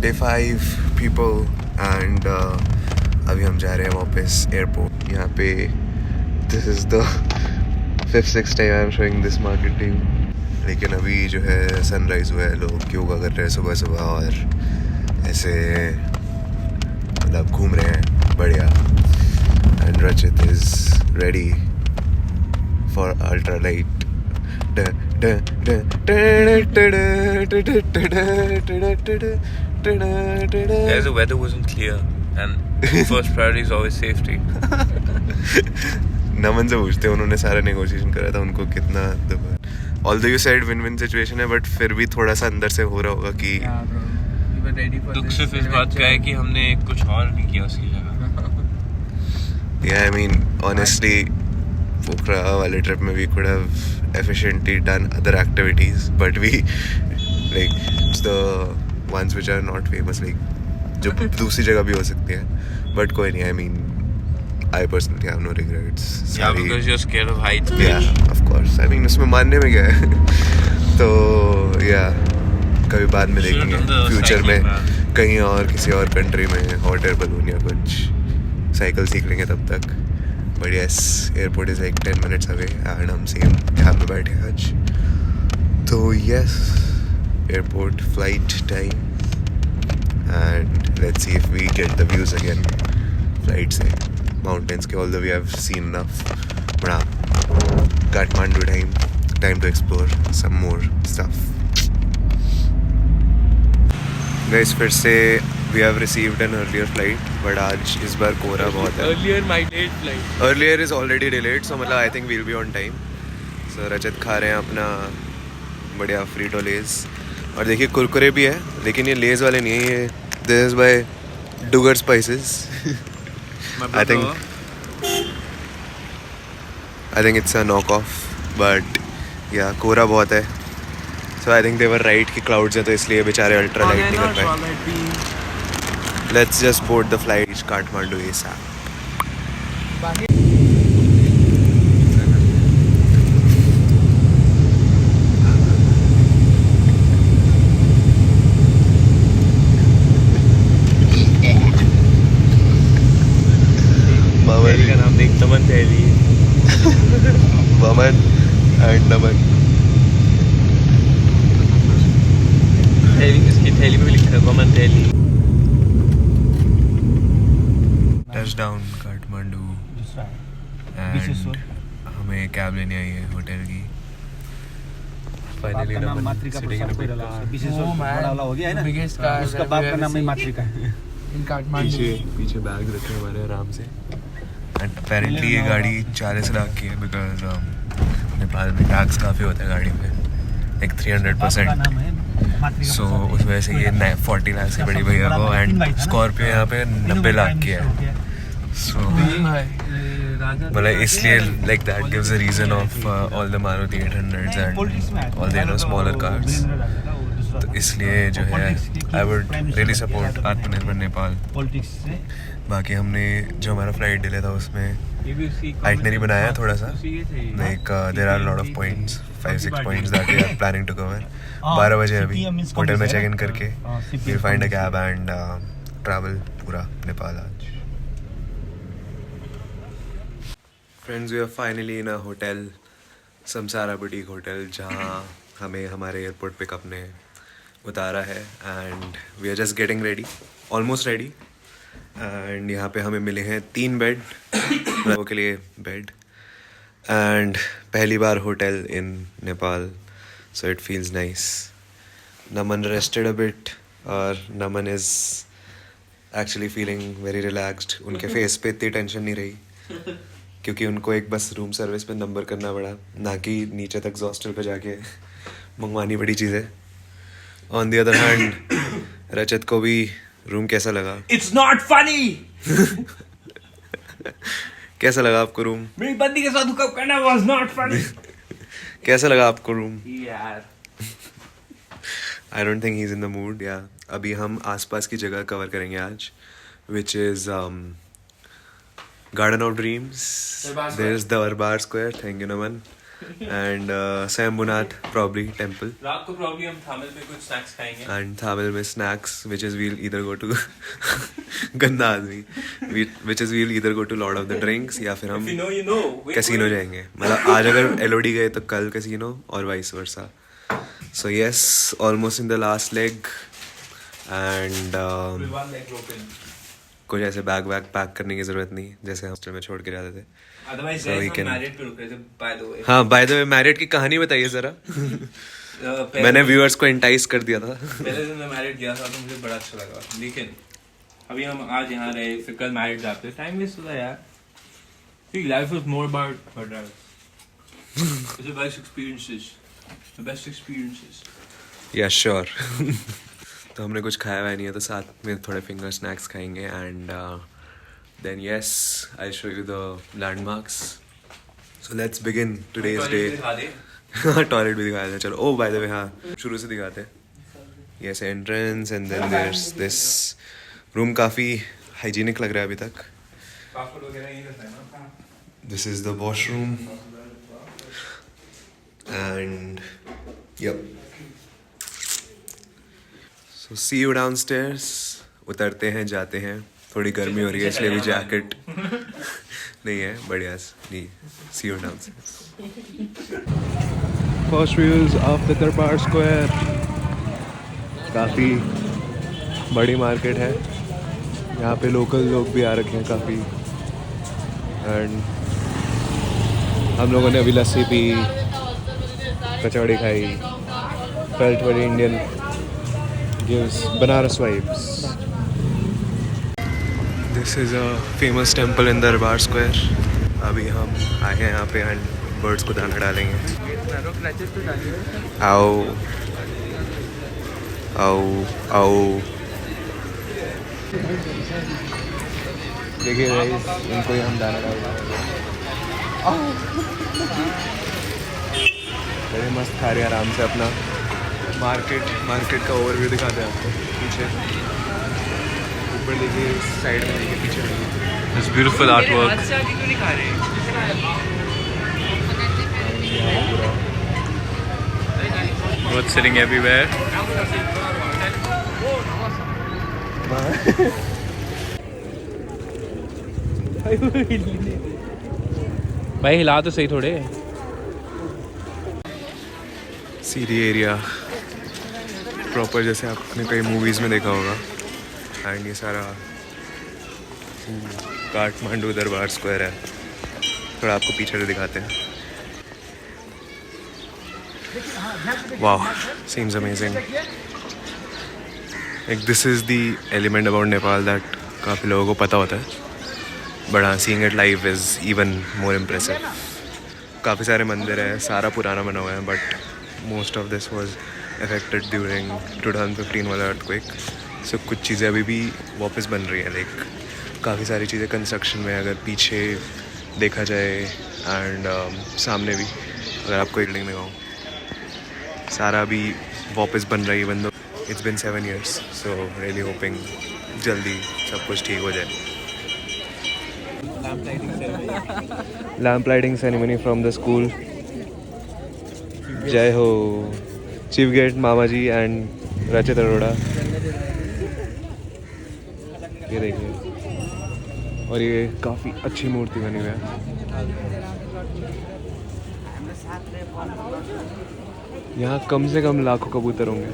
Day 5 people and अभी हम जा रहे हैं वापस एयरपोर्ट. यहाँ पे this is the 5th-6th time I'm showing this market to you. लेकिन अभी जो है सनराइज हुआ है, लोग योगा कर रहे हैं सुबह सुबह और ऐसे मतलब घूम रहे हैं बढ़िया. And Rachit is ready for ultralight. As the weather wasn't clear and first priority is always safety. नमन से पूछते, उन्होंने सारा नेगोशिएशन करा था, उनको कितना दबा. Although you said win-win situation है, but फिर भी थोड़ा सा अंदर से हो रहा होगा कि दुख सिर्फ इस बात का है कि हमने कुछ और नहीं किया उसकी जगह. Yeah, I mean, honestly, Pokhara वाले trip में we could have efficiently done other activities, but we like the ones which are not famous, like जो दूसरी जगह भी हो सकती है, but कोई नहीं. I mean, I personally have no regrets. Yeah, because you're scared of heights. Yeah, of course. I mean, उसमें मानने में क्या है. तो yeah, कभी बाद में देखेंगे फ्यूचर में कहीं और किसी और कंट्री में हॉट एयर बलून या कुछ साइकिल सीख लेंगे तब तक. But yes, airport is like 10 minutes away and हम सेम यहाँ पे बैठे हैं आज. तो yes, airport flight time and let's see if we get the views again flight से माउंटेन्स के. Although we have seen enough, बड़ा Kathmandu time to explore some more stuff. Guys, फिर से we have received an earlier flight, but आज इस बार कोहरा बहुत है. Earlier my late flight. Earlier is already delayed, so मतलब I think we'll be on time. So रजत खा रहे हैं अपना बढ़िया फ्रीटो लेज, और देखिए कुरकुरे भी है, लेकिन ये लेज वाले नहीं है, ये this is by Dugar Spices. I think it's a knockoff, but yeah, कोहरा बहुत है. So I think they were right कि clouds हैं, तो इसलिए बेचारे अल्ट्रा लाइट नहीं कर पाए. Let's just board the flight to Kathmandu ASAP. थैली का नाम देख, नमन थैली. Maman and Naman. थैली, इसकी थैली पे भी लिखा है नमन थैली. Touchdown काठमांडू एंड हमें कैब लेने आई है होटल की. फाइनली पीछे बैग रखे हमारे आराम से. एंड अपेरेंटली ये गाड़ी 40 लाख की है, बिकॉज नेपाल में टैक्स काफ़ी होता है गाड़ी पे, लाइक 300%. सो उस वजह से ये 40 लाख से बड़ी भैया को. एंड स्कॉर्पियो यहाँ पे 90 लाख की है. So मतलब इसलिए like that gives a reason of all the Maruti 800s and all the smaller cars. तो इसलिए जो है I would really support आत्मनिर्भर नेपाल. बाकी हमने जो हमारा फ्लाइट डिले था उसमें आइटनरी बनाया थोड़ा सा, like there are a lot of points, 5-6 points that we are planning to cover. 12 बजे अभी होटल में चेक इन करके we'll find a cab and travel पूरा नेपाल आज. Friends, we are finally in a hotel, Samsara Boutique Hotel, जहाँ हमें हमारे airport pickup ने उतारा है. And we are just getting ready, almost ready. And यहाँ पे हमें मिले हैं 3 बेड, लोगों के लिए बेड. एंड पहली बार hotel in Nepal, so it feels nice. Naman rested a bit और Naman is actually feeling very relaxed. उनके फेस पे इतनी टेंशन नहीं रही क्योंकि उनको एक बस रूम सर्विस पे नंबर करना पड़ा, ना कि नीचे तक हॉस्टल पे जाके मंगवानी पड़ी चीज़ें. ऑन द अदर हैंड रजत को भी रूम कैसा लगा? It's not funny. कैसा लगा आपको रूम? मेरी बंदी के साथ हुकअप करना was not funny. कैसा लगा आपको रूम? यार I don't think he's in the mood. Yeah, अभी हम आसपास की जगह कवर करेंगे आज, which is Garden of Dreams. There's the Darbar Square. Thank you, Naman. and Sambhunath probably temple. रात को प्रॉब्ली हम थामिल पे कुछ स्नैक्स खाएंगे. And Tamil में snacks, which is we'll either go to गंदा आदमी, which is we'll either go to Lord of the Drinks या फिर हम If you know, you know. Wait, casino wait. जाएंगे. मतलब आज अगर LOD गए तो कल कैसीनो और vice versa. So yes, almost in the last leg and With one leg broken. कुछ ऐसे बैग पैक करने की जरूरत नहीं जैसे हॉस्टल में छोड़ के जाते थे. Otherwise, So we guys, हम can- मैरिड पे रुक रहे थे, by the way. हाँ, by the way मैरिड की कहानी बताइए जरा. मैंने व्यूअर्स को एंटाइस कर दिया था. पहले दिन मैं मैरिड गया था तो मुझे बड़ा अच्छा लगा, लेकिन अभी हम आज यहाँ रहे, फिर कल मैरिड जाते, टाइम वेस्ट होता है यार. See, life is more about hard drives. It's the best experiences. The best experiences. या श्योर. तो हमने कुछ खाया हुआ नहीं है तो साथ में थोड़े फिंगर स्नैक्स खाएंगे and then yes I show you the landmarks. So let's begin today's day. Toilet भी दिखाया था. चलो. ओह बाय द वे हाँ शुरू से दिखाते हैं. Yes entrance and then there's this room. काफ़ी हाइजीनिक लग रहा है अभी तक. पासपोर्ट वगैरह यही रहता है ना. This is the washroom and yup. So see you downstairs. उतरते हैं जाते हैं. थोड़ी गर्मी हो रही है इसलिए भी जैकेट नहीं है. बढ़िया जी. See you downstairs. First views of the Durbar square. काफ़ी बड़ी मार्केट है. यहाँ पे लोकल लोग भी आ रखे हैं काफ़ी. एंड हम लोगों ने अभी लस्सी पी, कचौड़ी खाई. Felt very Indian. gives Banaras vibes. This is a famous temple in Darbar Square. अभी हम आए हैं यहाँ पे एंड बर्ड्स को दाना डालेंगे. आओ आओ आओ. देखिए गाइस, इनको ही हम दाना डालेंगे. बड़े मस्त खा रहे हैं आराम से अपना. मार्केट का ओवरव्यू दिखाते हैं आपको. पीछे ऊपर देखिए, साइड में देखिए, पीछे देखिए. This beautiful artwork. Birds sitting everywhere. भाई हिला तो सही थोड़े. सीधी एरिया प्रॉपर जैसे आपने कई मूवीज़ में देखा होगा. एंड ये सारा काठमांडू दरबार स्क्वायर है. थोड़ा आपको पीछे से दिखाते हैं. वाह, seems amazing. Like this is the element about Nepal that काफ़ी लोगों को पता होता है, but seeing it live is even more impressive. काफ़ी सारे मंदिर है, सारा पुराना बना हुआ है, but most of this was affected during 2015 वाला अर्थक्वेक. सो कुछ चीज़ें अभी भी वापस बन रही हैं. लाइक काफ़ी सारी चीज़ें कंस्ट्रक्शन में, अगर पीछे देखा जाए एंड सामने भी अगर आपको बिल्डिंग दिखाऊँ, सारा अभी वापस बन रहा है. Even though it's been 7 years. So really hoping जल्दी सब कुछ ठीक हो जाए. Lamp lighting ceremony from the school. जय हो. चीफ गेस्ट मामा जी एंड रचित अरोड़ा. ये देखिए, और ये काफ़ी अच्छी मूर्ति बनी हुई है. यहाँ कम से कम लाखों कबूतर होंगे.